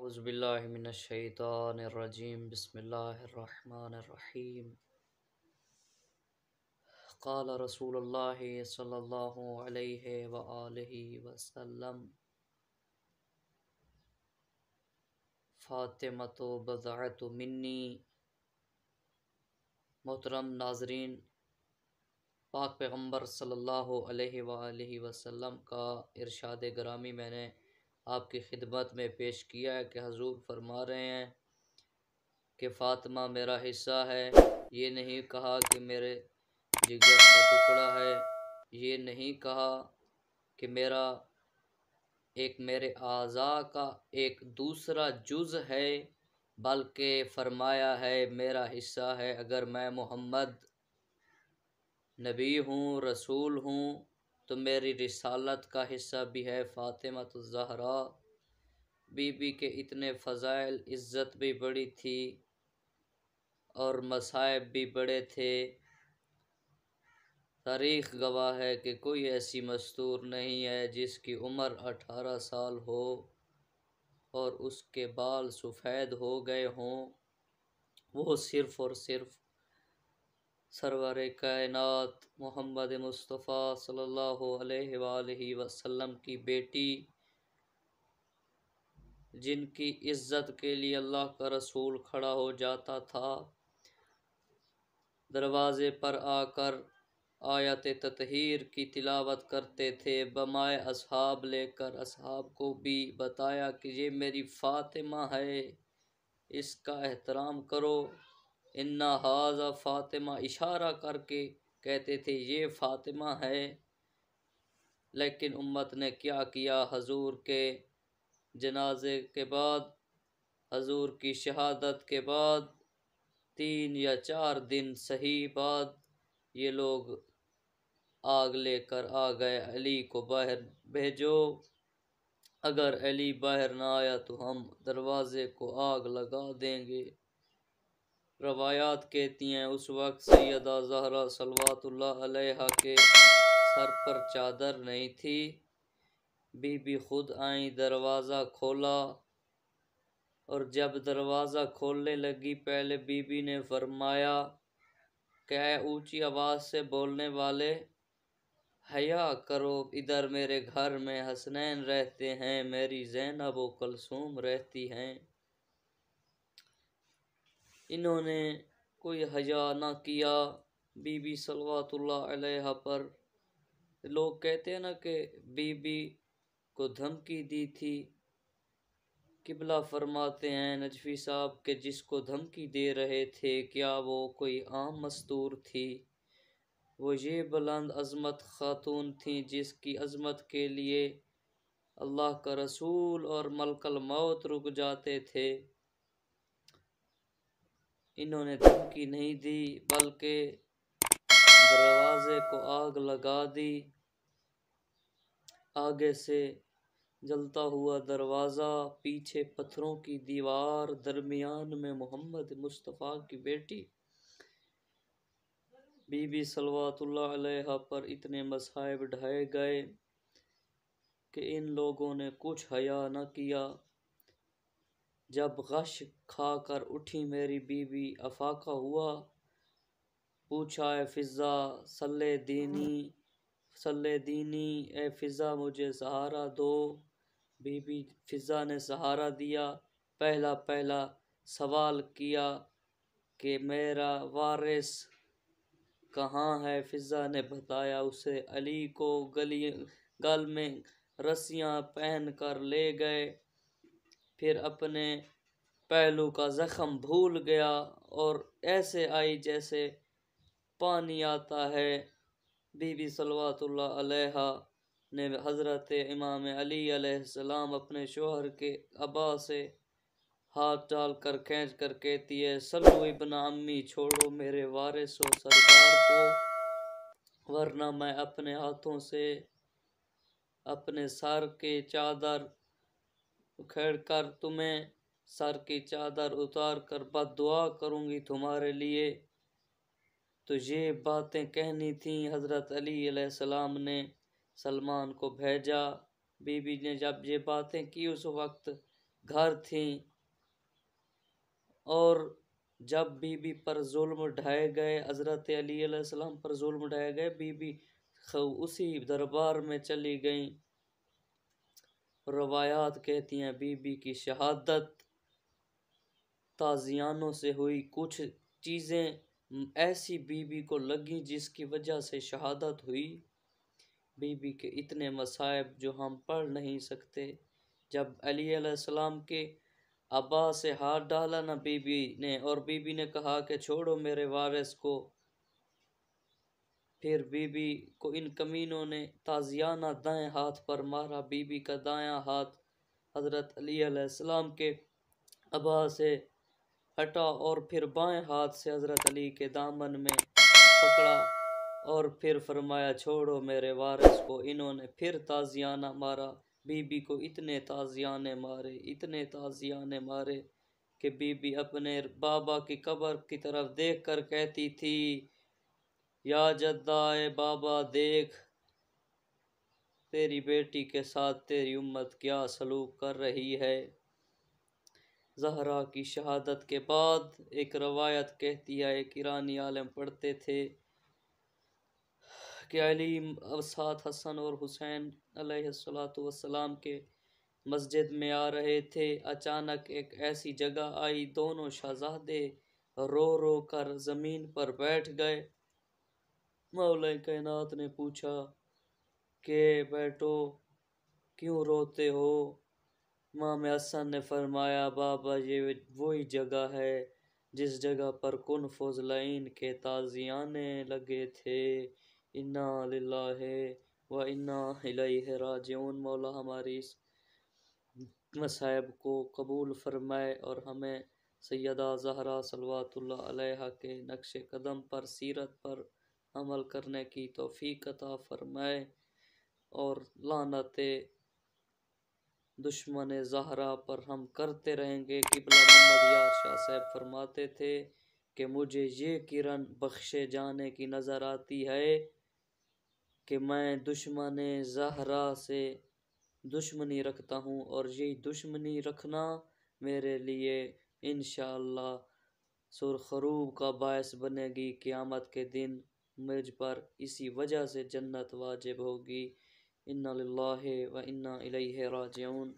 اعوذ باللہ من الشیطان الرجیم بسم اللہ الرحمن الرحیم قال رسول اللہ صلی اللہ علیہ وآلہ وسلم فاطمۃ بضعۃ منی۔ محترم ناظرین، پاک پیغمبر صلی اللہ علیہ وآلہ وسلم کا ارشاد گرامی میں نے آپ کی خدمت میں پیش کیا ہے کہ حضور فرما رہے ہیں کہ فاطمہ میرا حصہ ہے۔ یہ نہیں کہا کہ میرے جگر کا ٹکڑا ہے، یہ نہیں کہا کہ میرے اعضاء کا ایک دوسرا جز ہے، بلکہ فرمایا ہے میرا حصہ ہے۔ اگر میں محمد نبی ہوں، رسول ہوں، تو میری رسالت کا حصہ بھی ہے فاطمہ الزہرا۔ بی بی کے اتنے فضائل، عزت بھی بڑی تھی اور مصائب بھی بڑے تھے۔ تاریخ گواہ ہے کہ کوئی ایسی مستور نہیں ہے جس کی عمر 18 سال ہو اور اس کے بال سفید ہو گئے ہوں۔ وہ صرف اور صرف سرور کائنات محمد مصطفیٰ صلی اللہ علیہ وآلہ وسلم کی بیٹی، جن کی عزت کے لیے اللہ کا رسول کھڑا ہو جاتا تھا، دروازے پر آ کر آیت تطہیر کی تلاوت کرتے تھے، بمائے اصحاب لے کر اصحاب کو بھی بتایا کہ یہ میری فاطمہ ہے، اس کا احترام کرو۔ اِنَّ ھَٰذَا فاطمہ، اشارہ کر کے کہتے تھے یہ فاطمہ ہے۔ لیکن امت نے کیا کیا؟ حضور کے جنازے کے بعد، حضور کی شہادت کے بعد 3 یا 4 دن صحیح بعد یہ لوگ آگ لے کر آ گئے، علی کو باہر بھیجو، اگر علی باہر نہ آیا تو ہم دروازے کو آگ لگا دیں گے۔ روایات کہتی ہیں اس وقت سیدہ زہرا صلوات اللہ علیہا کے سر پر چادر نہیں تھی۔ بی بی خود آئیں، دروازہ کھولا، اور جب دروازہ کھولنے لگی پہلے بی بی نے فرمایا کہ اے اونچی آواز سے بولنے والے، حیا کرو، ادھر میرے گھر میں حسنین رہتے ہیں، میری زینب و کلثوم رہتی ہیں۔ انہوں نے کوئی حیا نہ کیا بی بی صلوات اللہ علیہا پر۔ لوگ کہتے ہیں نا کہ بی بی کو دھمکی دی تھی۔ قبلہ فرماتے ہیں نجفی صاحب کہ جس کو دھمکی دے رہے تھے کیا وہ کوئی عام مستور تھی؟ وہ یہ بلند عظمت خاتون تھیں جس کی عظمت کے لیے اللہ کا رسول اور ملک الموت رک جاتے تھے۔ انہوں نے دھمکی نہیں دی بلکہ دروازے کو آگ لگا دی۔ آگے سے جلتا ہوا دروازہ، پیچھے پتھروں کی دیوار، درمیان میں محمد مصطفیٰ کی بیٹی۔ بی بی صلوات اللہ علیہا پر اتنے مصائب ڈھائے گئے کہ ان لوگوں نے کچھ حیا نہ کیا۔ جب غش کھا کر اٹھی میری بی بی، افاقہ ہوا، پوچھا اے فضہ صلی دینی، اے فضہ مجھے سہارا دو۔ بی بی فضہ نے سہارا دیا۔ پہلا سوال کیا کہ میرا وارث کہاں ہے؟ فضہ نے بتایا اسے، علی کو گل میں رسیاں پہن کر لے گئے۔ پھر اپنے پہلو کا زخم بھول گیا اور ایسے آئی جیسے پانی آتا ہے۔ بی بی صلوات اللہ علیہا نے حضرت امام علی علیہ السلام اپنے شوہر کے ابا سے ہاتھ ڈال کر کھینچ کر کہتی ہے، سلو ابن امی، چھوڑو میرے وارث و سردار کو، ورنہ میں اپنے ہاتھوں سے اپنے سر کی چادر اکھیڑ کر تمہیں سر کی چادر اتار کر بد دعا کروں گی تمہارے لیے۔ تو یہ باتیں کہنی تھیں۔ حضرت علی علیہ السلام نے سلمان کو بھیجا۔ بی بی نے جب یہ باتیں کی اس وقت گھر تھیں، اور جب بی بی پر ظلم ڈھائے گئے، حضرت علی علیہ السلام پر ظلم ڈھائے گئے، بی بی اسی دربار میں چلی گئیں۔ روایات کہتی ہیں بی بی کی شہادت تازیانوں سے ہوئی۔ کچھ چیزیں ایسی بی بی کو لگیں جس کی وجہ سے شہادت ہوئی۔ بی بی کے اتنے مصائب جو ہم پڑھ نہیں سکتے۔ جب علی علیہ السلام کے ابا سے ہاتھ ڈالا نا بی بی نے، اور بی بی نے کہا کہ چھوڑو میرے وارث کو، پھر بی بی کو ان کمینوں نے تازیانہ دائیں ہاتھ پر مارا۔ بی بی کا دایاں ہاتھ حضرت علی علیہ السلام کے ابا سے ہٹا، اور پھر بائیں ہاتھ سے حضرت علی کے دامن میں پکڑا، اور پھر فرمایا چھوڑو میرے وارث کو۔ انہوں نے پھر تازیانہ مارا، بی بی کو اتنے تازیانے مارے، اتنے تازیانے مارے کہ بی بی اپنے بابا کی قبر کی طرف دیکھ کر کہتی تھی، یا جدائے بابا دیکھ تیری بیٹی کے ساتھ تیری امت کیا سلوک کر رہی ہے۔ زہرا کی شہادت کے بعد ایک روایت کہتی ہے، ایک ایرانی عالم پڑھتے تھے کہ علی ساتھ حسن اور حسین علیہ السلام کے مسجد میں آ رہے تھے۔ اچانک ایک ایسی جگہ آئی، دونوں شہزادے رو رو کر زمین پر بیٹھ گئے۔ مولا کائنات نے پوچھا کہ بیٹو کیوں روتے ہو؟ امام حسن نے فرمایا بابا یہ وہی جگہ ہے جس جگہ پر کن فضلین کے تازیانے لگے تھے۔ انا للہ و انا الیہ راجعون۔ مولا ہماری اس مصائب کو قبول فرمائے اور ہمیں سیدہ زہرا صلوات اللہ علیہا کے نقش قدم پر، سیرت پر عمل کرنے کی توفیق عطا فرمائے، اور لعنت دشمن زہرا پر ہم کرتے رہیں گے۔ قبلہ محمد یار شاہ صاحب فرماتے تھے کہ مجھے یہ کرن بخشے جانے کی نظر آتی ہے کہ میں دشمن زہرا سے دشمنی رکھتا ہوں، اور یہی دشمنی رکھنا میرے لیے انشاءاللہ سرخروب کا باعث بنے گی۔ قیامت کے دن مجھ پر اسی وجہ سے جنت واجب ہوگی۔ انا للہ و انا الیہ راجعون۔